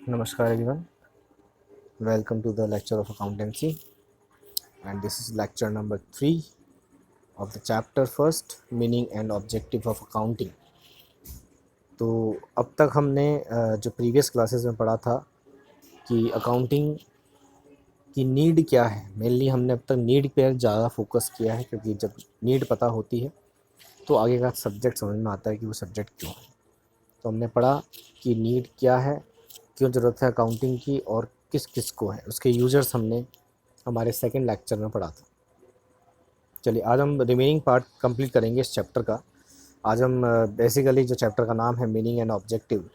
Namaskar everyone. Welcome to the lecture of accountancy, and this is lecture number 3 of the chapter first, meaning and objective of accounting. तो अब तक हमने जो previous classes में पढ़ा था कि अकाउंटिंग की नीड क्या है, मेनली हमने अब तक नीड पे ज़्यादा फोकस किया है, क्योंकि जब नीड पता होती है तो आगे का सब्जेक्ट समझ में आता है कि वो सब्जेक्ट क्यों है। तो हमने पढ़ा कि नीड क्या है, क्यों ज़रूरत है अकाउंटिंग की, और किस किस को है, उसके यूज़र्स हमने हमारे सेकंड लेक्चर में पढ़ा था। चलिए आज हम रिमेनिंग पार्ट कंप्लीट करेंगे इस चैप्टर का। आज हम बेसिकली जो चैप्टर का नाम है मीनिंग एंड ऑब्जेक्टिव,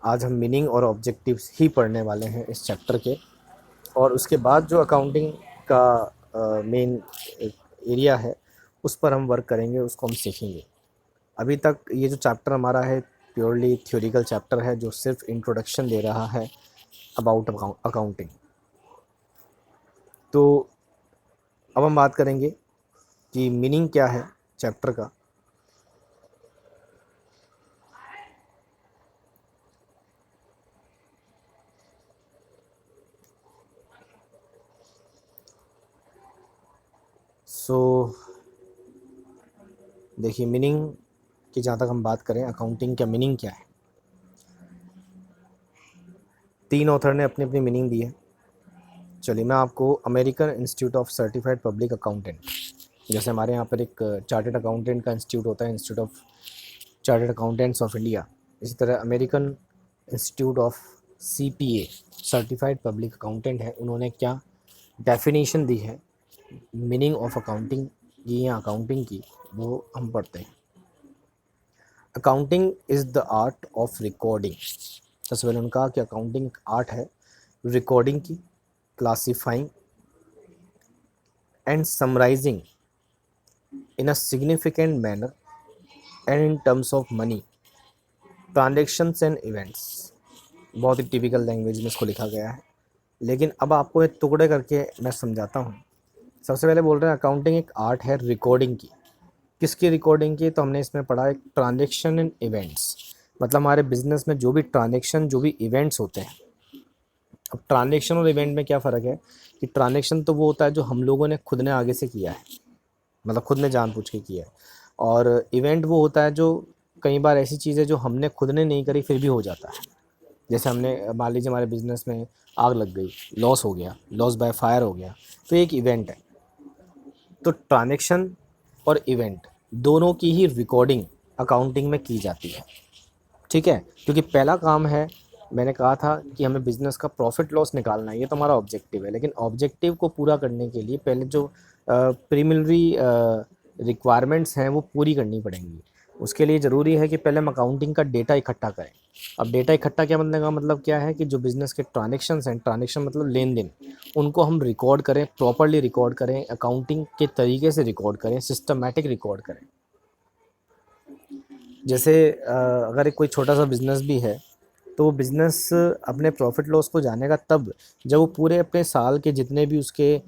आज हम मीनिंग और ऑब्जेक्टिव्स ही पढ़ने वाले हैं इस चैप्टर के। और उसके बाद जो अकाउंटिंग का मेन एरिया है उस पर हम वर्क करेंगे, उसको हम सीखेंगे। अभी तक ये जो चैप्टर हमारा है प्योरली थ्योरिकल चैप्टर है, जो सिर्फ इंट्रोडक्शन दे रहा है अबाउट अकाउंटिंग। तो अब हम बात करेंगे कि मीनिंग क्या है चैप्टर का। सो देखिए, मीनिंग की जहाँ तक हम बात करें, अकाउंटिंग का मीनिंग क्या है, 3 ऑथर ने अपनी अपनी मीनिंग दी है। चलिए मैं आपको American institute of certified public accountant, जैसे हमारे यहाँ पर एक चार्टर्ड अकाउंटेंट का इंस्टीट्यूट होता है, institute of chartered accountants of India, इसी तरह American institute of CPA certified public accountant है। उन्होंने क्या डेफिनेशन दी है मीनिंग ऑफ अकाउंटिंग की या अकाउंटिंग की, वो हम पढ़ते हैं। Accounting is the art of recording. सबसे पहले उन्होंने कहा कि अकाउंटिंग आर्ट है रिकॉर्डिंग की, classifying and summarising in a significant manner and in terms of money, transactions and events. बहुत ही टिपिकल लैंग्वेज में इसको लिखा गया है, लेकिन अब आपको ये टुकड़े करके मैं समझाता हूँ। सबसे पहले बोल रहे हैं अकाउंटिंग एक आर्ट है रिकॉर्डिंग की। किसकी रिकॉर्डिंग की? तो हमने इसमें पढ़ा एक ट्रांजेक्शन एंड इवेंट्स, मतलब हमारे बिजनेस में जो भी ट्रांजेक्शन, जो भी इवेंट्स होते हैं। अब ट्रांजेक्शन और इवेंट में क्या फ़र्क है कि ट्रांजेक्शन तो वो होता है जो हम लोगों ने खुद ने आगे से किया है, मतलब खुद ने जानबूझ के किया है, और इवेंट वो होता है जो कई बार ऐसी चीज़ है जो हमने खुद ने नहीं करी फिर भी हो जाता है। जैसे हमने मान लीजिए हमारे बिज़नेस में आग लग गई, लॉस हो गया, लॉस बाय फायर हो गया, तो एक इवेंट है। तो ट्रांजेक्शन और इवेंट दोनों की ही रिकॉर्डिंग अकाउंटिंग में की जाती है, ठीक है। क्योंकि पहला काम है, मैंने कहा था कि हमें बिज़नेस का प्रॉफिट लॉस निकालना है, ये तो हमारा ऑब्जेक्टिव है। लेकिन ऑब्जेक्टिव को पूरा करने के लिए पहले जो प्रीलिमिनरी रिक्वायरमेंट्स हैं वो पूरी करनी पड़ेंगी। उसके लिए ज़रूरी है कि पहले हम अकाउंटिंग का डेटा इकट्ठा करें। अब डेटा इकट्ठा क्या बनने का मतलब क्या है कि जो बिज़नेस के ट्रांजेक्शन्स हैं, ट्रांजेक्शन मतलब लेन देन, उनको हम रिकॉर्ड करें, प्रॉपरली रिकॉर्ड करें, अकाउंटिंग के तरीके से रिकॉर्ड करें, सिस्टमेटिक रिकॉर्ड करें। जैसे अगर एक कोई छोटा सा बिज़नेस भी है, तो वो बिज़नेस अपने प्रॉफिट लॉस को जानेगा तब जब वो पूरे अपने साल के जितने भी उसके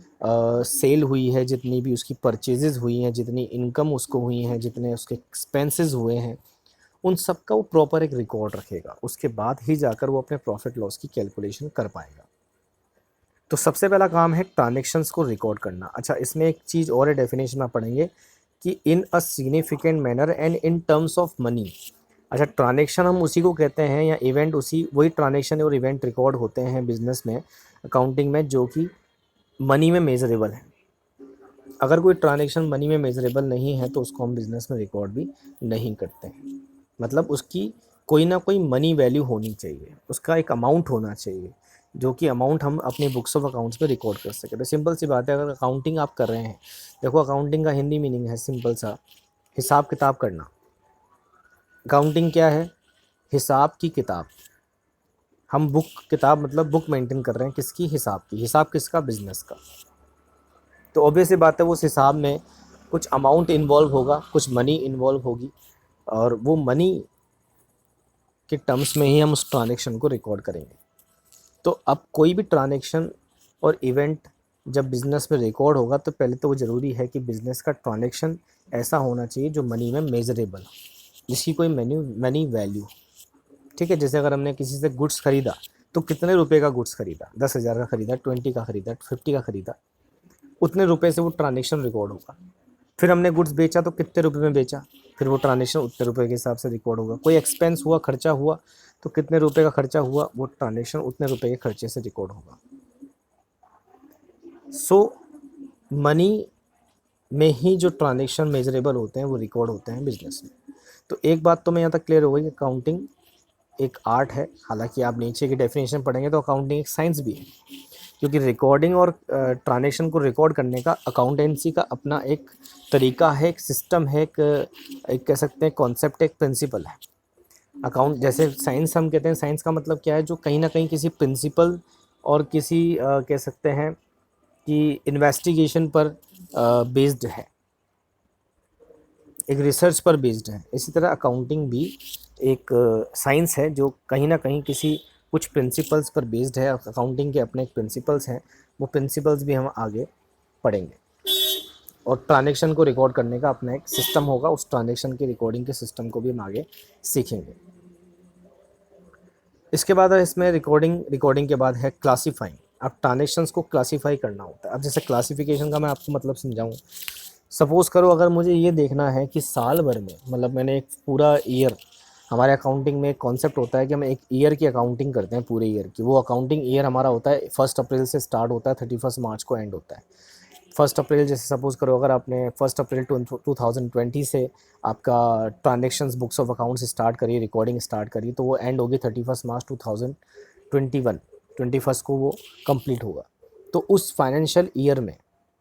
सेल हुई है, जितनी भी उसकी परचेजेज़ हुई हैं, जितनी इनकम उसको हुई हैं, जितने उसके एक्सपेंसेस हुए हैं, उन सब का वो प्रॉपर एक रिकॉर्ड रखेगा। उसके बाद ही जाकर वो अपने प्रॉफिट लॉस की कैलकुलेशन कर पाएगा। तो सबसे पहला काम है ट्रांजेक्शन्स को रिकॉर्ड करना। अच्छा, इसमें एक चीज़ और है, डेफिनेशन में पढ़ेंगे कि in a significant manner and in terms of money. अच्छा, ट्रांजेक्शन हम उसी को कहते हैं, या इवेंट उसी वही ट्रांजेक्शन और इवेंट रिकॉर्ड होते हैं बिजनेस में, अकाउंटिंग में, जो कि मनी में मेजरेबल है। अगर कोई ट्रांजेक्शन मनी में मेजरेबल नहीं है तो उसको हम बिज़नेस में रिकॉर्ड भी नहीं करते हैं। मतलब उसकी कोई ना कोई मनी वैल्यू होनी चाहिए, उसका एक अमाउंट होना चाहिए, जो कि अमाउंट हम अपनी बुक्स ऑफ अकाउंट्स में रिकॉर्ड कर सकें। तो सिंपल सी बात है, अगर अकाउंटिंग आप कर रहे हैं, देखो अकाउंटिंग का हिंदी मीनिंग है सिंपल सा, हिसाब किताब करना। अकाउंटिंग क्या है? हिसाब की किताब। हम बुक किताब मतलब बुक मेंटेन कर रहे हैं, किसकी? हिसाब की। हिसाब किसका? बिजनेस का। तो ऑब्वियस सी बात है, उस हिसाब में कुछ अमाउंट इन्वॉल्व होगा, कुछ मनी इन्वॉल्व होगी, और वो मनी के टर्म्स में ही हम उस ट्रांजेक्शन को रिकॉर्ड करेंगे। तो अब कोई भी ट्रांजेक्शन और इवेंट जब बिज़नेस में रिकॉर्ड होगा, तो पहले तो वो ज़रूरी है कि बिज़नेस का ट्रांजेक्शन ऐसा होना चाहिए जो मनी में मेजरेबल हो, जिसकी कोई मनी वैल्यू। ठीक है, जैसे अगर हमने किसी से गुड्स ख़रीदा, तो कितने रुपए का गुड्स खरीदा, 10,000 का खरीदा, 20 का खरीदा, 50 का खरीदा, उतने रुपए से वो ट्रांजेक्शन रिकॉर्ड होगा। फिर हमने गुड्स बेचा तो कितने रुपए में बेचा, फिर वो ट्रांजेक्शन उतने रुपए के हिसाब से रिकॉर्ड होगा। कोई एक्सपेंस हुआ, खर्चा हुआ, तो कितने रुपए का खर्चा हुआ, वो ट्रांजेक्शन उतने रुपए के खर्चे से रिकॉर्ड होगा। सो मनी में ही जो ट्रांजेक्शन मेजरेबल होते हैं वो रिकॉर्ड होते हैं बिजनेस में। तो एक बात तो मैं यहाँ तक क्लियर हो गई कि अकाउंटिंग एक आर्ट है। हालांकि आप नीचे की डेफिनेशन पढ़ेंगे तो अकाउंटिंग एक साइंस भी है, क्योंकि रिकॉर्डिंग और ट्रांजेक्शन को रिकॉर्ड करने का अकाउंटेंसी का अपना एक तरीका है, एक सिस्टम है, एक कह सकते हैं कॉन्सेप्ट, एक प्रिंसिपल है। अकाउंट जैसे साइंस हम कहते हैं, साइंस का मतलब क्या है, जो कहीं ना कहीं किसी प्रिंसिपल और किसी कह सकते हैं कि इन्वेस्टिगेशन पर बेस्ड है, एक रिसर्च पर बेस्ड है। इसी तरह अकाउंटिंग भी एक साइंस है जो कहीं ना कहीं किसी कुछ प्रिंसिपल्स पर बेस्ड है। अकाउंटिंग के अपने एक प्रिंसिपल्स हैं, वो प्रिंसिपल्स भी हम आगे पढ़ेंगे। और ट्रांजेक्शन को रिकॉर्ड करने का अपना एक सिस्टम होगा, उस ट्रांजेक्शन की रिकॉर्डिंग के सिस्टम को भी हम आगे सीखेंगे। इसके बाद है इसमें रिकॉर्डिंग के बाद है क्लासीफाइंग। अब ट्रांजेक्शन्स को क्लासीफाई करना होता है। अब जैसे क्लासिफिकेशन का मैं आपको मतलब समझाऊँ, सपोज़ करो अगर मुझे ये देखना है कि साल भर में, मतलब मैंने एक पूरा ईयर, हमारे अकाउंटिंग में एक कॉन्सेप्ट होता है कि हम एक ईयर की अकाउंटिंग करते हैं, पूरे ईयर की। वो अकाउंटिंग ईयर हमारा होता है 1 अप्रैल से स्टार्ट होता है, 31 मार्च को एंड होता है। 1 अप्रैल जैसे सपोज़ करो अगर आपने 1 अप्रैल 2020 से आपका transactions books of accounts start करी, रिकॉर्डिंग स्टार्ट करी, तो वो एंड होगी 31 मार्च 2021, 21 को वो कंप्लीट होगा। तो उस फाइनेंशियल ईयर में,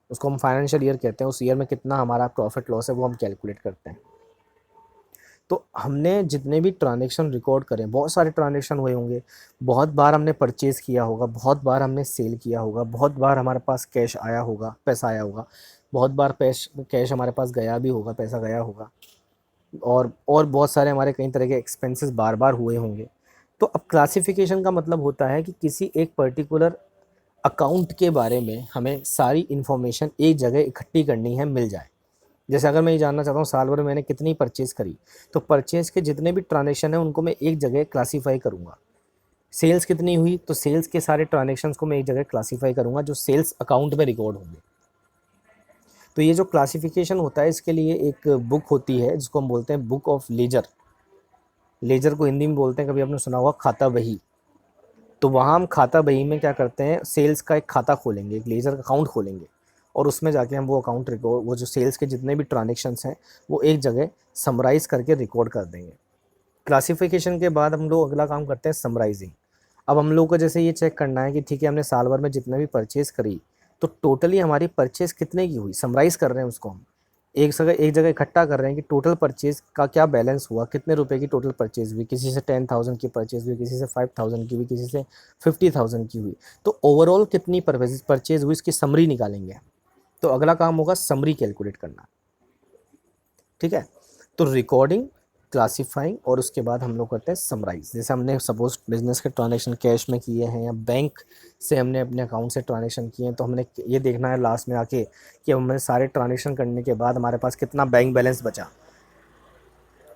उसको हम फाइनेंशियल ईयर कहते हैं, उस ईयर में कितना हमारा प्रॉफिट लॉस है वो हम कैलकुलेट करते हैं। तो हमने जितने भी ट्रांजेक्शन रिकॉर्ड करें, बहुत सारे ट्रांजेक्शन हुए होंगे, बहुत बार हमने परचेज़ किया होगा, बहुत बार हमने सेल किया होगा, बहुत बार हमारे पास कैश आया होगा, पैसा आया होगा, बहुत बार कैश हमारे पास गया भी होगा, पैसा गया होगा, और बहुत सारे हमारे कई तरह के एक्सपेंसेस बार बार हुए होंगे। तो अब क्लासिफिकेशन का मतलब होता है कि किसी एक पर्टिकुलर अकाउंट के बारे में हमें सारी इन्फॉर्मेशन एक जगह इकट्ठी करनी है, मिल जाए। जैसे अगर मैं ये जानना चाहता हूँ साल भर में मैंने कितनी परचेज़ करी, तो परचेज़ के जितने भी ट्रांजेक्शन हैं उनको मैं एक जगह क्लासीफाई करूँगा। सेल्स कितनी हुई, तो सेल्स के सारे ट्रांजेक्शन्स को मैं एक जगह क्लासीफाई करूँगा, जो सेल्स अकाउंट में रिकॉर्ड होंगे। तो ये जो क्लासिफिकेशन होता है, इसके लिए एक बुक होती है जिसको हम बोलते हैं बुक ऑफ लेजर। लेजर को हिंदी में बोलते हैं, कभी आपने सुना होगा, खाता बही। तो वहाँ हम खाता बही में क्या करते हैं, सेल्स का एक खाता खोलेंगे, एक लेजर अकाउंट खोलेंगे, और उसमें जाके हम वो अकाउंट रिकॉर्ड, वो जो सेल्स के जितने भी ट्रांजेक्शन्स हैं वो एक जगह समराइज करके रिकॉर्ड कर देंगे। क्लासिफिकेशन के बाद हम लोग अगला काम करते हैं समराइजिंग। अब हम लोग को जैसे ये चेक करना है कि ठीक है, हमने साल भर में जितना भी परचेज़ करी, तो टोटली हमारी परचेज़ कितने की हुई, समराइज़ कर रहे हैं उसको हम। एक जगह इकट्ठा कर रहे हैं कि टोटल परचेज़ का क्या बैलेंस हुआ, कितने रुपए की टोटल परचेज़ हुई, किसी से 10,000 की परचेज़ हुई, किसी से 5,000 की हुई, किसी से 50,000 की हुई, तो ओवरऑल कितनी परचेज़ हुई इसकी समरी निकालेंगे। तो अगला काम होगा समरी कैलकुलेट करना। ठीक है, तो रिकॉर्डिंग, क्लासीफाइंग, और उसके बाद हम लोग करते हैं समराइज। जैसे हमने सपोज बिजनेस के ट्रांजेक्शन कैश में किए हैं या बैंक से हमने अपने अकाउंट से ट्रांजेक्शन किए हैं, तो हमने ये देखना है लास्ट में आके कि हमने सारे ट्रांजेक्शन करने के बाद हमारे पास कितना बैंक बैलेंस बचा।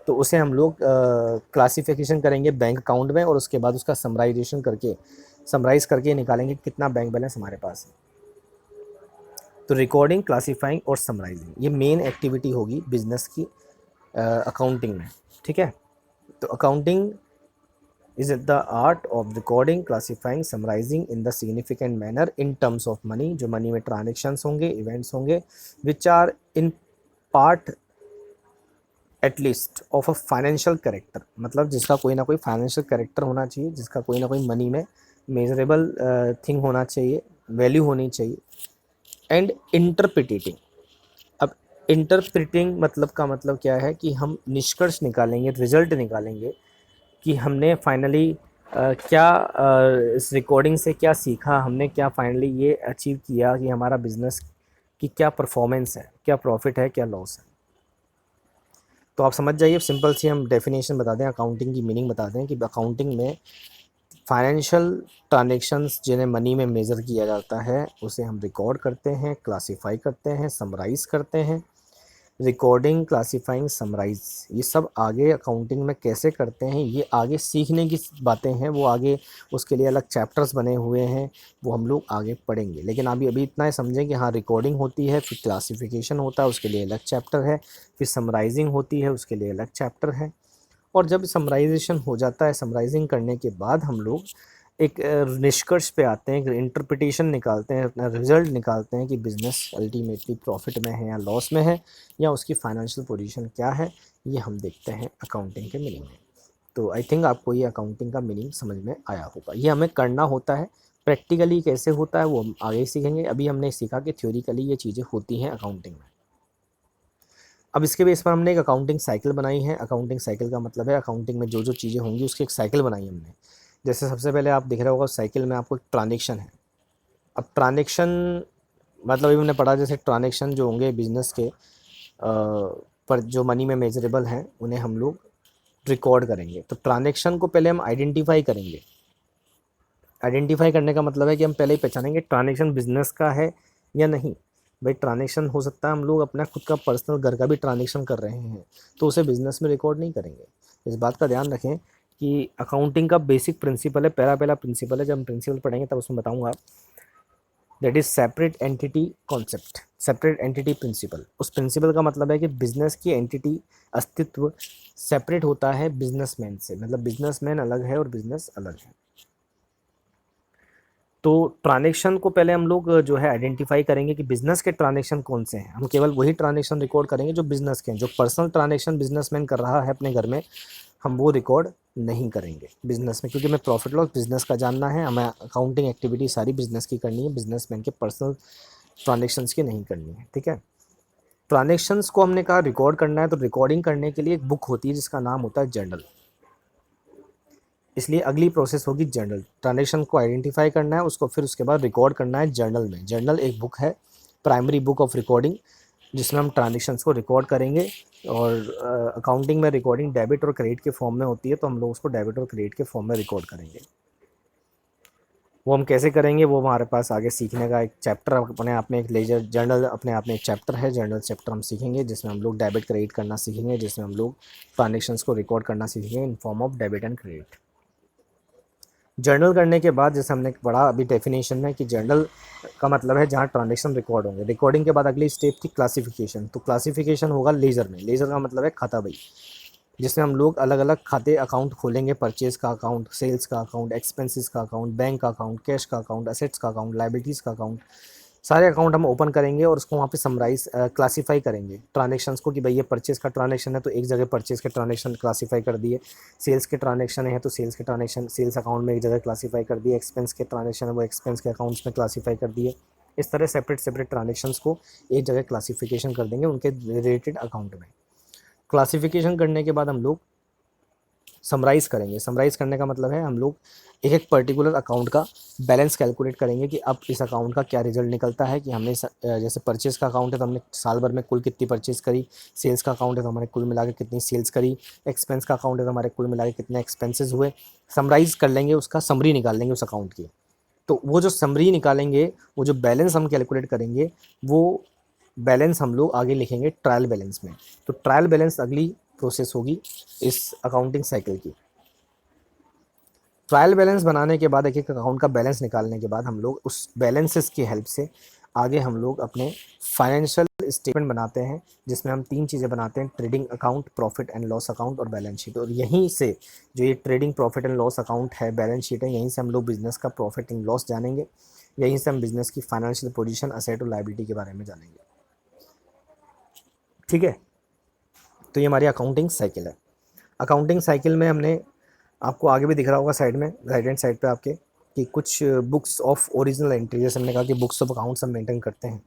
तो उसे हम लोग क्लासिफिकेशन करेंगे बैंक अकाउंट में, और उसके बाद उसका समराइज़ करके निकालेंगे कितना बैंक बैलेंस हमारे पास है। तो रिकॉर्डिंग, क्लासीफाइंग और समराइजिंग, ये मेन एक्टिविटी होगी बिजनेस की अकाउंटिंग में। ठीक है, तो accounting is the art of recording, classifying, summarising in the significant manner in terms of money, जो मनी में ट्रांजेक्शन्स होंगे, इवेंट्स होंगे, which are in part at least of a financial character, मतलब जिसका कोई ना कोई फाइनेंशियल करेक्टर होना चाहिए, जिसका कोई ना कोई मनी में मेजरेबल थिंग होना चाहिए, वैल्यू होनी चाहिए। And interpreting. अब इंटरप्रिटिंग मतलब का मतलब क्या है कि हम निष्कर्ष निकालेंगे, रिजल्ट निकालेंगे कि हमने फाइनली क्या इस रिकॉर्डिंग से क्या सीखा, हमने क्या फाइनली ये अचीव किया कि हमारा बिजनेस की क्या परफॉर्मेंस है, क्या प्रॉफिट है, क्या लॉस है। तो आप समझ जाइए, सिंपल सी हम डेफिनेशन बता दें, अकाउंटिंग की मीनिंग बता दें कि अकाउंटिंग में फाइनेंशियल ट्रांजेक्शन्स जिन्हें मनी में मेज़र किया जाता है उसे हम रिकॉर्ड करते हैं, क्लासीफाई करते हैं, समराइज़ करते हैं, रिकॉर्डिंग, क्लासिफाइंग, समराइज, ये सब आगे अकाउंटिंग में कैसे करते हैं, ये आगे सीखने की बातें हैं, वो आगे उसके लिए अलग चैप्टर्स बने हुए हैं, वो हम लोग आगे पढ़ेंगे। लेकिन अभी अभी इतना ही समझें कि हाँ, रिकॉर्डिंग होती है, फिर क्लासिफिकेशन होता है, उसके लिए अलग चैप्टर है, फिर समराइजिंग होती है, उसके लिए अलग चैप्टर है। और जब समराइजेशन हो जाता है, समराइजिंग करने के बाद हम लोग एक निष्कर्ष पे आते हैं, एक इंटरप्रिटेशन निकालते हैं, अपना रिजल्ट निकालते हैं कि बिज़नेस अल्टीमेटली प्रॉफिट में है या लॉस में है, या उसकी फाइनेंशियल पोजीशन क्या है, ये हम देखते हैं अकाउंटिंग के मीनिंग में। तो आई थिंक आपको ये अकाउंटिंग का मीनिंग समझ में आया होगा। ये हमें करना होता है, प्रैक्टिकली कैसे होता है वो हम आगे सीखेंगे। अभी हमने सीखा कि थ्योरिकली ये चीज़ें होती हैं अकाउंटिंग में। अब इसके बेस पर हमने एक अकाउंटिंग साइकिल बनाई है। अकाउंटिंग साइकिल का मतलब है अकाउंटिंग में जो जो चीज़ें होंगी उसकी एक साइकिल बनाई हमने। जैसे सबसे पहले आप दिख रहा होगा साइकिल में आपको ट्रांजेक्शन है। अब ट्रांजेक्शन मतलब अभी हमने पढ़ा, जैसे ट्रांजेक्शन जो होंगे बिजनेस के पर जो मनी में मेजरेबल हैं उन्हें हम लोग रिकॉर्ड करेंगे। तो ट्रांजेक्शन को पहले हम आइडेंटिफाई करेंगे। आइडेंटिफाई करने का मतलब है कि हम पहले ही पहचानेंगे ट्रांजेक्शन बिजनेस का है या नहीं। भाई ट्रांजेक्शन हो सकता है हम लोग अपना खुद का पर्सनल घर का भी ट्रांजेक्शन कर रहे हैं, तो उसे बिजनेस में रिकॉर्ड नहीं करेंगे। इस बात का ध्यान रखें कि अकाउंटिंग का बेसिक प्रिंसिपल है, पहला प्रिंसिपल है, जब हम प्रिंसिपल पढ़ेंगे तब उसमें बताऊंगा। That is separate entity concept, separate entity principle. उस प्रिंसिपल का मतलब है कि बिजनेस की एंटिटी, अस्तित्व सेपरेट होता है बिजनेसमैन से, मतलब बिजनेसमैन अलग है और बिजनेस अलग है। तो ट्रांजेक्शन को पहले हम लोग जो है आइडेंटिफाई करेंगे कि बिजनेस के ट्रांजेक्शन कौन से हैं। हम केवल वही ट्रांजेक्शन रिकॉर्ड करेंगे जो बिजनेस के हैं। जो पर्सनल ट्रांजेक्शन बिजनेसमैन कर रहा है अपने घर में, हम वो रिकॉर्ड नहीं करेंगे बिजनेस में, क्योंकि हमें प्रॉफिट लॉस बिजनेस का जानना है। हमें अकाउंटिंग एक्टिविटी सारी बिजनेस की करनी है, बिजनेसमैन के पर्सनल ट्रांजेक्शन्स की नहीं करनी है। ठीक है। ट्रांजेक्शन्स को हमने कहा रिकॉर्ड करना है, तो रिकॉर्डिंग करने के लिए एक बुक होती है जिसका नाम होता है जर्नल। इसलिए अगली प्रोसेस होगी जर्नल। ट्रांजेक्शन को आइडेंटिफाई करना है, उसको फिर उसके बाद रिकॉर्ड करना है जर्नल में। जर्नल एक बुक है, प्राइमरी बुक ऑफ रिकॉर्डिंग, जिसमें हम ट्रांजेक्शन्स को रिकॉर्ड करेंगे। और अकाउंटिंग में रिकॉर्डिंग डेबिट और क्रेडिट के फॉर्म में होती है, तो हम लोग उसको डेबिट और क्रेडिट के फॉर्म में रिकॉर्ड करेंगे। वो हम कैसे करेंगे वो हमारे पास आगे सीखने का एक चैप्टर अपने आप में, एक लेजर जर्नल अपने आप में एक चैप्टर है। जर्नल चैप्टर हम सीखेंगे जिसमें हम लोग डेबिट क्रेडिट करना सीखेंगे, जिसमें हम लोग ट्रांजेक्शन्स को रिकॉर्ड करना सीखेंगे in form of debit and credit. Journal करने के बाद जैसे हमने पढ़ा अभी डेफिनेशन में कि जर्नल का मतलब है जहाँ ट्रांजेक्शन रिकॉर्ड होंगे। रिकॉर्डिंग के बाद अगली स्टेप थी क्लासिफिकेशन। तो क्लासिफिकेशन होगा लेजर में। लेजर का मतलब है खाता बही, जिसमें हम लोग अलग अलग खाते अकाउंट खोलेंगे। परचेज का अकाउंट, सेल्स का अकाउंट, एक्सपेंसेस का अकाउंट, बैंक का अकाउंट, कैश का अकाउंट, असेट्स का अकाउंट, लाइबिलिटीज़ का अकाउंट, सारे अकाउंट हम ओपन करेंगे और उसको वहाँ पे समराइज क्लासीफाई करेंगे ट्रांजेक्शन्स को, कि भाई ये परचेज का ट्रांजेक्शन है तो एक जगह परचेज के ट्रांजेक्शन क्लासीफाई कर दिए। सेल्स के ट्रांजेक्शन है तो सेल्स के ट्रांजेक्शन सेल्स अकाउंट में एक जगह क्लासीफाई कर दिए। एक्सपेंस के ट्रांजेक्शन है वो एक्सपेंस के अकाउंट्स में क्लासीफाई कर दिए। इस तरह सेपरेट सेपरेट ट्रांजेक्शन्स को एक जगह क्लासीफिकेशन कर देंगे उनके रिलेटेड अकाउंट में। क्लासिफिकेशन करने के बाद हम लोग समराइज़ करेंगे। समराइज़ करने का मतलब है हम लोग एक एक पर्टिकुलर अकाउंट का बैलेंस कैलकुलेट करेंगे कि अब इस अकाउंट का क्या रिजल्ट निकलता है, कि हमने जैसे परचेज़ का अकाउंट है तो हमने साल भर में कुल कितनी परचेज़ करी, सेल्स का अकाउंट है तो हमारे कुल मिला के कितनी सेल्स करी, एक्सपेंस का अकाउंट है तो हमारे कुल मिला के कितने एक्सपेंसेस हुए। समराइज़ कर लेंगे, उसका समरी निकाल लेंगे उस अकाउंट की। तो वो जो समरी निकालेंगे, वो जो बैलेंस हम कैलकुलेट करेंगे, वो बैलेंस हम लोग आगे लिखेंगे ट्रायल बैलेंस में। तो ट्रायल बैलेंस अगली प्रोसेस होगी इस अकाउंटिंग साइकिल की। ट्रायल बैलेंस बनाने के बाद, एक एक अकाउंट का बैलेंस निकालने के बाद हम लोग उस बैलेंसेस की हेल्प से आगे हम लोग अपने फाइनेंशियल स्टेटमेंट बनाते हैं, जिसमें हम तीन चीज़ें बनाते हैं: trading account, profit and loss account और बैलेंस शीट। और यहीं से जो ये trading profit and loss account है, बैलेंस शीट है, यहीं से हम लोग बिजनेस का प्रॉफिट एंड लॉस जानेंगे। यहीं से हम बिजनेस की फाइनेंशियल पोजीशन, असेट और लायबिलिटी के बारे में जानेंगे। ठीक है। तो ये हमारी अकाउंटिंग साइकिल है। अकाउंटिंग साइकिल में हमने, आपको आगे भी दिख रहा होगा साइड में, राइट हैंड साइड पे आपके, कि कुछ बुक्स ऑफ ओरिजिनल एंट्री, जैसे हमने कहा कि बुक्स ऑफ अकाउंट्स हम मेंटेन करते हैं,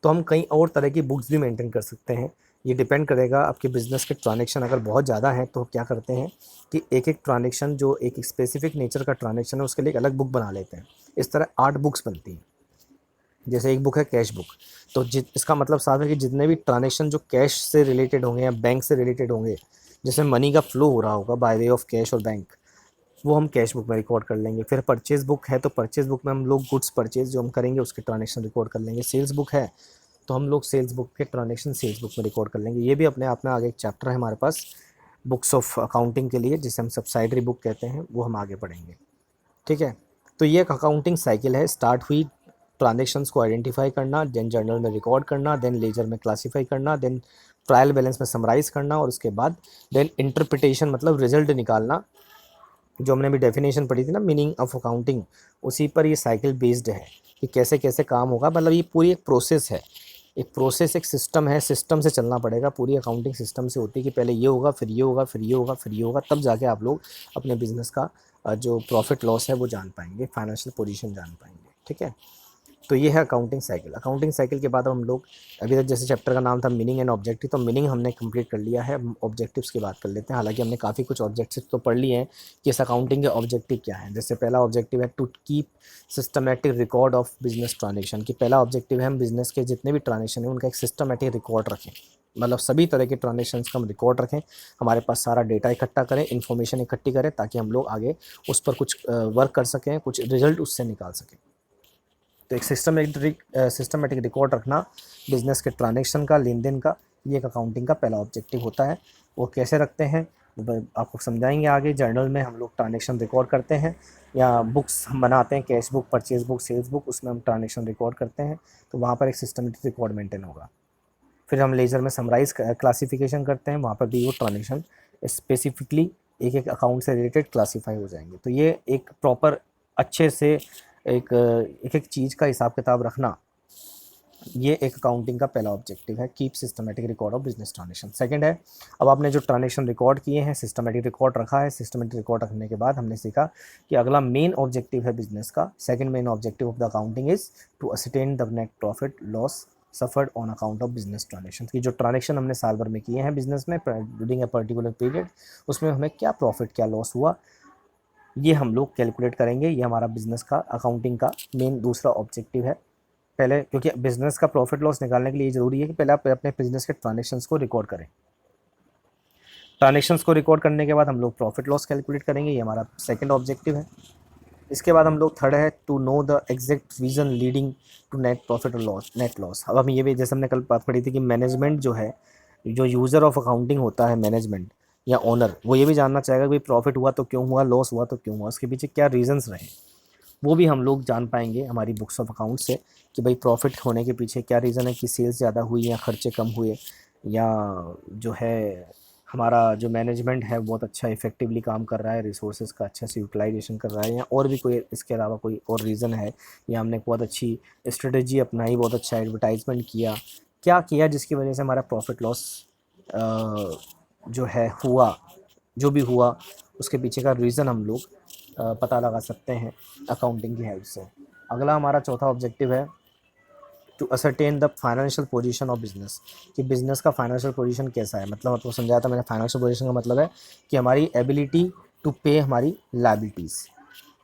तो हम कई और तरह की बुक्स भी मेंटेन कर सकते हैं। ये डिपेंड करेगा आपके बिजनेस के ट्रांजेक्शन अगर बहुत ज़्यादा हैं तो क्या करते हैं कि एक एक ट्रांजेक्शन, जो एक स्पेसिफिक नेचर का ट्रांजेक्शन है, उसके लिए एक अलग बुक बना लेते हैं। इस तरह 8 बुक्स बनती हैं। जैसे एक बुक है कैश बुक, तो इसका मतलब साफ है कि जितने भी ट्रांजेक्शन जो कैश से रिलेटेड होंगे या बैंक से रिलेटेड होंगे, जिसमें मनी का फ्लो हो रहा होगा बाय वे ऑफ कैश और बैंक, वो हम कैश बुक में रिकॉर्ड कर लेंगे। फिर परचेज बुक है तो परचेज बुक में हम लोग गुड्स परचेज जो हम करेंगे उसके ट्रांजेक्शन रिकॉर्ड कर लेंगे। सेल्स बुक है तो हम लोग सेल्स बुक के ट्रांजेक्शन सेल्स बुक में रिकॉर्ड कर लेंगे। ये भी अपने आप में आगे एक चैप्टर है हमारे पास बुक्स ऑफ अकाउंटिंग के लिए, जिसे हम सब्साइडरी बुक कहते हैं, वो हम आगे पढ़ेंगे। ठीक है, तो ये एक अकाउंटिंग साइकिल है। स्टार्ट हुई ट्रांजेक्शन्स को आइडेंटिफाई करना, देन जर्नल में रिकॉर्ड करना, देन लेजर में क्लासीफाई करना, देन ट्रायल बैलेंस में समराइज़ करना, और उसके बाद देन इंटरप्रिटेशन मतलब रिजल्ट निकालना। जो हमने अभी डेफिनेशन पढ़ी थी ना मीनिंग ऑफ अकाउंटिंग, उसी पर ये साइकिल बेस्ड है कि कैसे कैसे काम होगा। मतलब ये पूरी एक प्रोसेस है, एक प्रोसेस, एक सिस्टम है, सिस्टम से चलना पड़ेगा। पूरी अकाउंटिंग सिस्टम से होती है कि पहले ये होगा, फिर ये होगा, फिर ये होगा, फिर ये होगा, तब जाके आप लोग अपने बिजनेस का जो प्रॉफिट लॉस है वो जान पाएंगे, फाइनेंशियल पोजीशन जान पाएंगे। ठीक है, तो ये है अकाउंटिंग साइकिल। अकाउंटिंग साइकिल के बाद हम लोग अभी तक जैसे चैप्टर का नाम था मीनिंग एंड ऑब्जेक्टिव, तो मीनिंग हमने कंप्लीट कर लिया है। ऑब्जेक्टिव्स की बात कर लेते हैं। हालांकि हमने काफ़ी कुछ ऑब्जेक्टिव्स तो पढ़ लिए हैं कि इस अकाउंटिंग के ऑब्जेक्टिव क्या है। जैसे पहला ऑब्जेक्टिव है to keep systematic record of business transaction, की पहला ऑब्जेक्टिव है हम बिजनेस के जितने भी ट्रांजेक्शन है उनका एक सिस्टमेटिक रिकॉर्ड रखें। मतलब सभी तरह के ट्रांजेक्शन का हम रिकॉर्ड रखें, हमारे पास सारा डेटा इकट्ठा करें, इन्फॉर्मेशन इकट्ठी करें, ताकि हम लोग आगे उस पर कुछ वर्क कर सकें, कुछ रिजल्ट उससे निकाल सकें। तो एक सिस्टमेटिक रिकॉर्ड रखना बिजनेस के ट्रांजेक्शन का, लेन देन का, ये एक अकाउंटिंग का पहला ऑब्जेक्टिव होता है। वो कैसे रखते हैं आपको समझाएंगे आगे। जर्नल में हम लोग ट्रांजेक्शन रिकॉर्ड करते हैं, या बुक्स हम बनाते हैं, cash book, purchase book, sales book, उसमें हम ट्रांजेक्शन रिकॉर्ड करते हैं, तो वहाँ पर एक सिस्टमेटिक रिकॉर्ड मेंटेन होगा। फिर हम लेजर में समराइज क्लासिफिकेशन करते हैं, वहाँ पर भी वो ट्रांजेक्शन स्पेसिफिकली एक एक अकाउंट से रिलेटेड क्लासीफाई हो जाएंगे। तो ये एक प्रॉपर अच्छे से एक एक चीज़ का हिसाब किताब रखना, ये एक अकाउंटिंग का पहला ऑब्जेक्टिव है, keep systematic record of business transaction. Second है, अब आपने जो ट्रांजेक्शन रिकॉर्ड किए हैं, सिस्टमेटिक रिकॉर्ड रखा है, सिस्टमेटिक रिकॉर्ड रखने के बाद हमने सीखा कि अगला मेन ऑब्जेक्टिव है बिजनेस का, second main objective of the accounting is to ascertain the net profit loss suffered on account of business transaction, की जो ट्रांजेक्शन हमने साल भर में किए हैं बिजनेस में ड्यूरिंग ए पर्टिकुलर पीरियड, उसमें हमें क्या प्रॉफिट क्या लॉस हुआ, ये हम लोग कैलकुलेट करेंगे। ये हमारा बिजनेस का अकाउंटिंग का मेन दूसरा ऑब्जेक्टिव है। पहले क्योंकि बिजनेस का प्रॉफिट लॉस निकालने के लिए ज़रूरी है कि पहले आप अपने बिजनेस के ट्रांजेक्शन्स को रिकॉर्ड करें। ट्रांजेक्शन्स को रिकॉर्ड करने के बाद हम लोग प्रॉफिट लॉस कैलकुलेट करेंगे, ये हमारा सेकंड ऑब्जेक्टिव है। इसके बाद हम लोग थर्ड है to know the exact reason leading to net profit और लॉस, नेट लॉस। अब हम ये भी जैसे हमने कल बात पढ़ी थी कि मैनेजमेंट जो है, जो यूज़र ऑफ अकाउंटिंग होता है मैनेजमेंट या ओनर, वो ये भी जानना चाहेगा कि भाई प्रॉफिट हुआ तो क्यों हुआ, लॉस हुआ तो क्यों हुआ, उसके पीछे क्या रीजंस रहे, वो भी हम लोग जान पाएंगे हमारी बुक्स ऑफ अकाउंट से कि भाई प्रॉफिट होने के पीछे क्या रीज़न है, कि सेल्स ज़्यादा हुई या खर्चे कम हुए, या जो है हमारा जो मैनेजमेंट है बहुत अच्छा इफेक्टिवली काम कर रहा है, रिसोर्सेज का अच्छे से यूटिलाइजेशन कर रहा है, या और भी कोई इसके अलावा कोई और रीज़न है, या हमने बहुत अच्छी स्ट्रेटजी अपनाई, बहुत अच्छा एडवर्टाइजमेंट किया, क्या किया जिसकी वजह से हमारा प्रॉफिट लॉस जो है हुआ, जो भी हुआ उसके पीछे का रीज़न हम लोग पता लगा सकते हैं अकाउंटिंग की हेल्प से। अगला हमारा चौथा ऑब्जेक्टिव है to ascertain the financial position of business, कि बिजनेस का फाइनेंशियल पोजीशन कैसा है। मतलब आपको समझाया था मैंने, फाइनेंशियल पोजीशन का मतलब है कि हमारी एबिलिटी टू पे हमारी लायबिलिटीज़।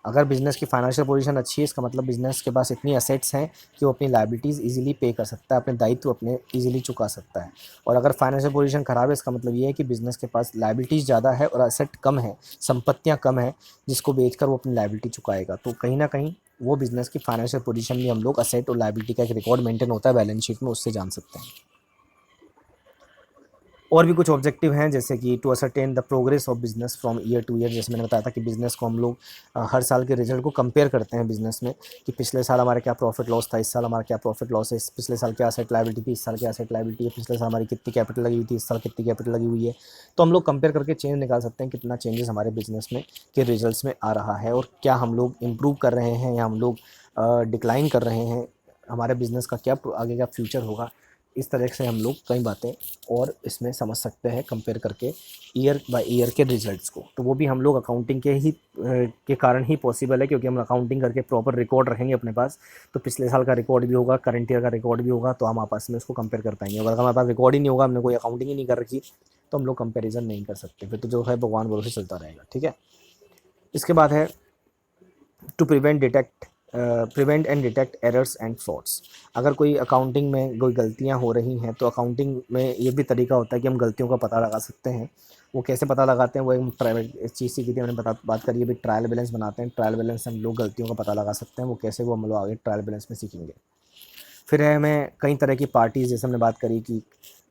अगर बिज़नेस की फाइनेंशियल पोजीशन अच्छी है, इसका मतलब बिज़नेस के पास इतनी असेट्स हैं कि वो अपनी लायबिलिटीज़ इजीली पे कर सकता है, अपने दायित्व अपने इजीली चुका सकता है। और अगर फाइनेंशियल पोजीशन ख़राब है, इसका मतलब ये है कि बिज़नेस के पास लायबिलिटीज़ ज़्यादा है और असेट कम है, संपत्तियाँ कम है, जिसको बेचकर वो अपनी लायबिलिटी चुकाएगा। तो कहीं ना कहीं वो बिज़नेस की फाइनेंशियल पोजीशन भी हम लोग असेट और लायबिलिटी का एक रिकॉर्ड मेंटेन होता है बैलेंस शीट में, उससे जान सकते हैं। और भी कुछ ऑब्जेक्टिव हैं जैसे कि to ascertain the progress of business from year to year. जैसे मैंने बताया था कि बिज़नेस को हम लोग हर साल के रिजल्ट को कंपेयर करते हैं बिज़नेस में, कि पिछले साल हमारा क्या प्रॉफिट लॉस था, इस साल हमारा क्या प्रॉफिट लॉस है, पिछले साल क्या एसेट लायबिलिटी थी, इस साल क्या एसेट लायबिलिटी है, पिछले साल हमारी कितनी कैपिटल लगी हुई थी, इस साल कितनी कैपिटल लगी हुई है। तो हम लोग कंपेयर करके चेंज निकाल सकते हैं, कितना चेंजेस हमारे बिजनेस में के रिजल्ट्स में आ रहा है, और क्या हम लोग इम्प्रूव कर रहे हैं या हम लोग डिक्लाइन कर रहे हैं, हमारे बिज़नेस का क्या आगे का फ्यूचर होगा। इस तरह से हम लोग कई बातें और इसमें समझ सकते हैं कंपेयर करके ईयर बाय ईयर के रिजल्ट्स को। तो वो भी हम लोग अकाउंटिंग के कारण ही पॉसिबल है, क्योंकि हम अकाउंटिंग करके प्रॉपर रिकॉर्ड रखेंगे अपने पास, तो पिछले साल का रिकॉर्ड भी होगा, करंट ईयर का रिकॉर्ड भी होगा, तो हम आपस में उसको कंपेयर कर पाएंगे। अगर हमारे पास रिकॉर्ड ही नहीं होगा, हमने कोई अकाउंटिंग ही नहीं कर रखी, तो हम लोग कंपेरिजन नहीं कर सकते, फिर तो जो है भगवान भरोसे चलता रहेगा। ठीक है, इसके बाद है to prevent and detect errors and frauds. अगर कोई अकाउंटिंग में कोई गलतियां हो रही हैं, तो अकाउंटिंग में ये भी तरीका होता है कि हम गलतियों का पता लगा सकते हैं। वो कैसे पता लगाते हैं, वो एक इस चीज़ सीखी थी हमने, बात करी अभी, ट्रायल बैलेंस बनाते हैं, ट्रायल बैलेंस से हम लोग गलतियों का पता लगा सकते हैं। वो कैसे, वो हम लोग आगे ट्रायल बैलेंस में सीखेंगे। फिर है हमें कई तरह की पार्टीज़, जैसे हमने बात करी कि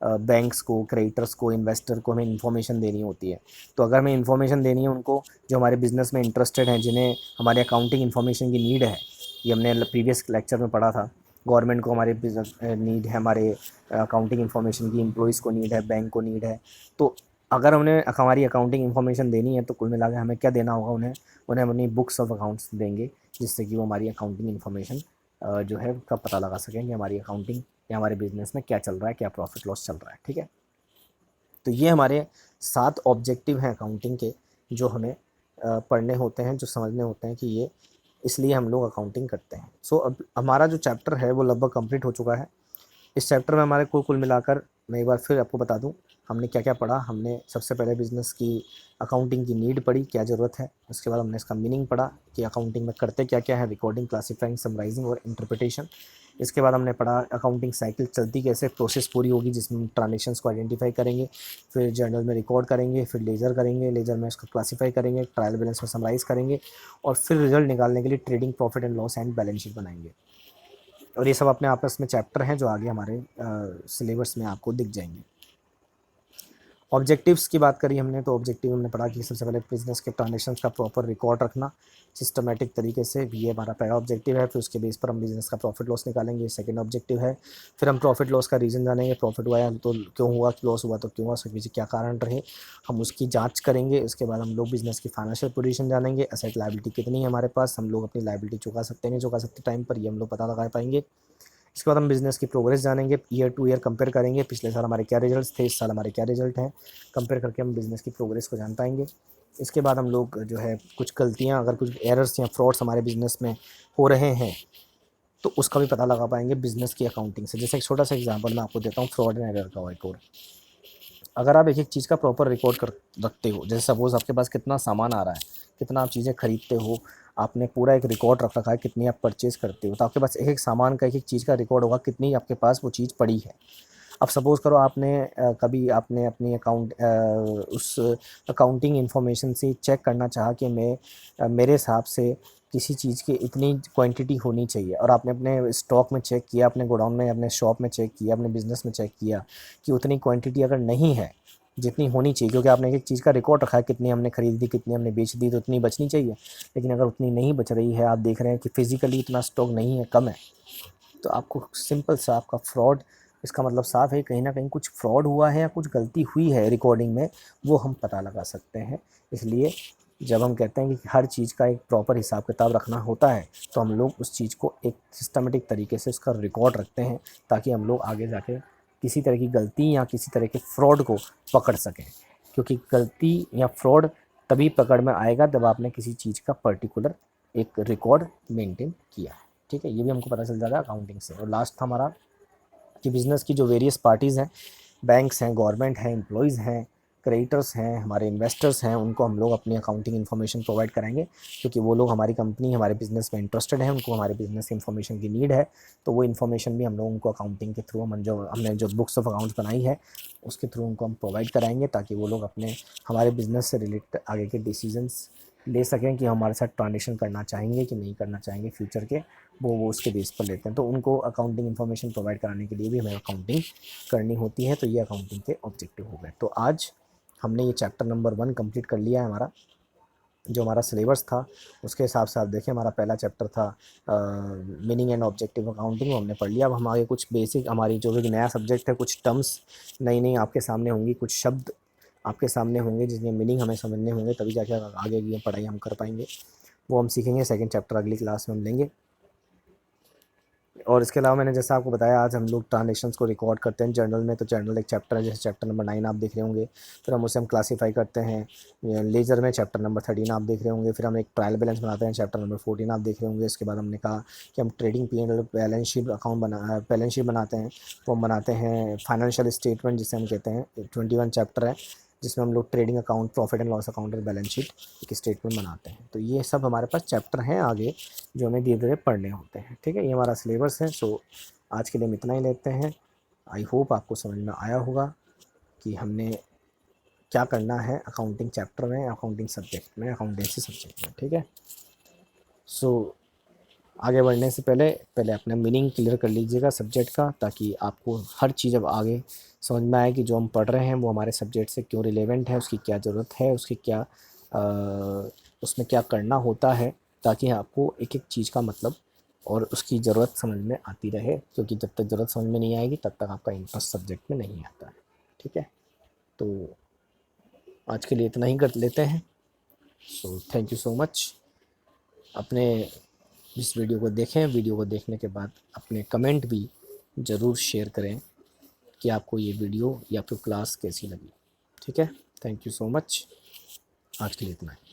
बैंक्स को, क्रेडिटर्स को, इन्वेस्टर को हमें इन्फॉर्मेशन देनी होती है। तो अगर हमें इन्फॉर्मेशन देनी है उनको जो हमारे बिज़नेस में इंटरेस्टेड हैं, जिन्हें हमारे अकाउंटिंग इन्फॉर्मेशन की नीड है, ये हमने प्रीवियस लेक्चर में पढ़ा था। गवर्नमेंट को हमारे बिजनेस नीड है, हमारे अकाउंटिंग इन्फॉर्मेशन की, एम्प्लॉइज़ को नीड है, बैंक को नीड है। तो अगर उन्हें हमारी अकाउंटिंग इन्फॉर्मेशन देनी है तो कुल मिला के हमें क्या देना होगा, उन्हें उन्हें हम अपनी बुक्स ऑफ अकाउंट्स देंगे, जिससे कि वो हमारी अकाउंटिंग इन्फॉर्मेशन जो है का पता लगा सकें कि हमारी अकाउंटिंग या हमारे बिज़नेस में क्या चल रहा है, क्या प्रॉफिट लॉस चल रहा है। ठीक है, तो ये हमारे 7 ऑब्जेक्टिव हैं अकाउंटिंग के, जो हमें पढ़ने होते हैं, जो समझने होते हैं कि ये इसलिए हम लोग अकाउंटिंग करते हैं। सो अब हमारा जो चैप्टर है वो लगभग कंप्लीट हो चुका है। इस चैप्टर में हमारे को कुल मिलाकर, मैं एक बार फिर आपको बता दूं, हमने क्या क्या पढ़ा। हमने सबसे पहले बिज़नेस की अकाउंटिंग की नीड पढ़ी, क्या ज़रूरत है। उसके बाद हमने इसका मीनिंग पढ़ा कि अकाउंटिंग में करते क्या क्या है, रिकॉर्डिंग, क्लासीफाइंग, समराइजिंग और इंटरप्रिटेशन। इसके बाद हमने पढ़ा अकाउंटिंग साइकिल चलती कैसे, प्रोसेस पूरी होगी जिसमें हम ट्रांजेक्शन्स को आइडेंटिफाई करेंगे, फिर जर्नल में रिकॉर्ड करेंगे, फिर लेजर करेंगे, लेजर में उसको क्लासीफाई करेंगे, ट्रायल बैलेंस में समराइज़ करेंगे, और फिर रिजल्ट निकालने के लिए trading profit and loss and balance sheet बनाएंगे। और ये सब अपने आपस में चैप्टर हैं जो आगे हमारे सिलेबस में आपको दिख जाएंगे। ऑब्जेक्टिव्स की बात करी हमने, तो ऑब्जेक्टिव हमने पढ़ा कि सबसे पहले बिजनेस के ट्रांजेक्शन्स का प्रॉपर रिकॉर्ड रखना सिस्टमेटिक तरीके से, ये हमारा पहला ऑब्जेक्टिव है। फिर उसके बेस पर हम बिजनेस का प्रॉफिट लॉस निकालेंगे, सेकंड ऑब्जेक्टिव है। फिर हम प्रॉफिट लॉस का रीज़न जानेंगे, प्रॉफिट हुआ तो क्यों हुआ, लॉस हुआ तो क्यों हुआ, उसके पीछे क्या कारण रहे, हम उसकी जाँच करेंगे। उसके बाद हम लोग बिजनेस की फाइनेंशियल पोजीशन जानेंगे, एसेट लायबिलिटी कितनी है हमारे पास, हम लोग अपनी लायबिलिटी चुका सकते हैं नहीं चुका सकते टाइम पर, ये हम लोग पता लगा पाएंगे। इसके बाद हम बिज़नेस की प्रोग्रेस जानेंगे, ईयर टू ईयर कंपेयर करेंगे, पिछले साल हमारे क्या रिजल्ट्स थे, इस साल हमारे क्या रिजल्ट हैं, कंपेयर करके हम बिज़नेस की प्रोग्रेस को जान पाएंगे। इसके बाद हम लोग जो है कुछ गलतियां, अगर कुछ एरर्स या फ्रॉड्स हमारे बिज़नेस में हो रहे हैं तो उसका भी पता लगा पाएंगे बिज़नेस की अकाउंटिंग से। जैसे एक छोटा सा एग्जांपल मैं आपको देता हूँ फ्रॉड एंड एरर का। एक और, अगर आप एक एक चीज़ का प्रॉपर रिकॉर्ड कर रखते हो, जैसे सपोज़ आपके पास कितना सामान आ रहा है, कितना आप चीज़ें खरीदते हो, आपने पूरा एक रिकॉर्ड रख रखा है, कितनी आप परचेज़ करते हो, तो आपके पास एक एक सामान का एक एक चीज़ का रिकॉर्ड होगा, कितनी आपके पास वो चीज़ पड़ी है। अब सपोज़ करो आपने कभी आपने अपनी उस अकाउंटिंग इन्फॉर्मेशन से चेक करना चाहा कि मेरे हिसाब से किसी चीज़ की इतनी क्वांटिटी होनी चाहिए, और आपने अपने स्टॉक में चेक किया, अपने गोडाउन में, अपने शॉप में चेक किया, अपने बिज़नेस में चेक किया कि उतनी क्वांटिटी अगर नहीं है जितनी होनी चाहिए, क्योंकि आपने एक चीज़ का रिकॉर्ड रखा है, कितनी हमने खरीद दी, कितनी हमने बेच दी, तो उतनी बचनी चाहिए। लेकिन अगर उतनी नहीं बच रही है, आप देख रहे हैं कि फिज़िकली इतना स्टॉक नहीं है, कम है, तो आपको सिंपल सा आपका फ्रॉड, इसका मतलब साफ है कहीं ना कहीं कुछ फ्रॉड हुआ है या कुछ गलती हुई है रिकॉर्डिंग में, वो हम पता लगा सकते हैं। इसलिए जब हम कहते हैं कि हर चीज़ का एक प्रॉपर हिसाब किताब रखना होता है, तो हम लोग उस चीज़ को एक सिस्टमेटिक तरीके से उसका रिकॉर्ड रखते हैं, ताकि हम लोग आगे जाके किसी तरह की गलती या किसी तरह के फ्रॉड को पकड़ सकें। क्योंकि गलती या फ्रॉड तभी पकड़ में आएगा जब आपने किसी चीज़ का पर्टिकुलर एक रिकॉर्ड मेंटेन किया है। ठीक है, ये भी हमको पता चल जाएगा अकाउंटिंग से। और लास्ट था हमारा कि बिज़नेस की जो वेरियस पार्टीज़ हैं, बैंक्स हैं, गवर्नमेंट हैं, एम्प्लॉयज़ हैं, क्रेडिटर्स हैं, हमारे इन्वेस्टर्स हैं, उनको हम लोग अपनी अकाउंटिंग इन्फॉर्मेशन प्रोवाइड कराएंगे, क्योंकि वो लोग हमारी कंपनी, हमारे बिज़नेस में इंटरेस्टेड हैं, उनको हमारे बिज़नेस इन्फॉर्मेशन की नीड है। तो वो इन्फॉर्मेशन भी हम लोग उनको अकाउंटिंग के थ्रू, हमने जो बुक्स ऑफ अकाउंट्स बनाई है उसके थ्रू उनको हम प्रोवाइड कराएंगे, ताकि वो लोग अपने हमारे बिज़नेस से रिलेटेड आगे के डिसीजंस ले सकें कि हमारे साथ ट्रांजेक्शन करना चाहेंगे कि नहीं करना चाहेंगे फ्यूचर के, वो उसके बेस पर लेते हैं। तो उनको अकाउंटिंग इन्फॉर्मेशन प्रोवाइड कराने के लिए भी हमें अकाउंटिंग करनी होती है। तो ये अकाउंटिंग के ऑब्जेक्टिव हो गए। तो आज हमने ये चैप्टर नंबर 1 कंप्लीट कर लिया है। हमारा जो हमारा सिलेबस था उसके हिसाब से आप देखें, हमारा पहला चैप्टर था मीनिंग एंड ऑब्जेक्टिव अकाउंटिंग, वो हमने पढ़ लिया। अब हम आगे कुछ बेसिक, हमारी जो भी नया सब्जेक्ट है, कुछ टर्म्स नई नई आपके सामने होंगी, कुछ शब्द आपके सामने होंगे जिसके मीनिंग हमें समझने होंगे, तभी जाके आगे की पढ़ाई हम कर पाएंगे। वो हम सीखेंगे, सेकंड चैप्टर अगली क्लास में हम लेंगे। और इसके अलावा मैंने जैसा आपको बताया, आज हम लोग ट्रांजेक्शन्स को रिकॉर्ड करते हैं जर्नल में। तो जर्नल एक चैप्टर है, जैसे चैप्टर नंबर 9 आप देख रहे होंगे। फिर हम उसे क्लासीफाई करते हैं लेजर में, चैप्टर नंबर 13 आप देख रहे होंगे। फिर हम एक ट्रायल बैलेंस बनाते हैं, चैप्टर नंबर 14 आप देख रहे होंगे। इसके बाद हमने कहा कि हम trading P&L balance sheet balance sheet बनाते हैं। वो हम बनाते हैं फाइनेंशियल स्टेटमेंट जिसे हम कहते हैं, 21 चैप्टर है जिसमें हम लोग trading account, profit and loss account और बैलेंस शीट एक स्टेटमेंट बनाते हैं। तो ये सब हमारे पास चैप्टर हैं आगे जो हमें धीरे धीरे पढ़ने होते हैं। ठीक है, ये हमारा सिलेबस है। सो आज के लिए हम इतना ही लेते हैं। आई होप आपको समझ में आया होगा कि हमने क्या करना है अकाउंटिंग चैप्टर में, अकाउंटिंग सब्जेक्ट में, अकाउंटेंसी सब्जेक्ट में। ठीक है, सो आगे बढ़ने से पहले पहले अपना मीनिंग क्लियर कर लीजिएगा सब्जेक्ट का, ताकि आपको हर चीज़ अब आगे समझ में आए कि जो हम पढ़ रहे हैं वो हमारे सब्जेक्ट से क्यों रिलेवेंट है, उसकी क्या ज़रूरत है, उसकी क्या उसमें क्या करना होता है, ताकि आपको एक एक चीज़ का मतलब और उसकी ज़रूरत समझ में आती रहे, क्योंकि जब तक ज़रूरत समझ में नहीं आएगी तब तक आपका इंटरेस्ट सब्जेक्ट में नहीं आता है। ठीक है, तो आज के लिए इतना ही कर लेते हैं। So thank you so much. अपने इस वीडियो को देखें, वीडियो को देखने के बाद अपने कमेंट भी ज़रूर शेयर करें कि आपको ये वीडियो या फिर क्लास कैसी लगी। ठीक है, थैंक यू सो मच। आज के लिए इतना ही।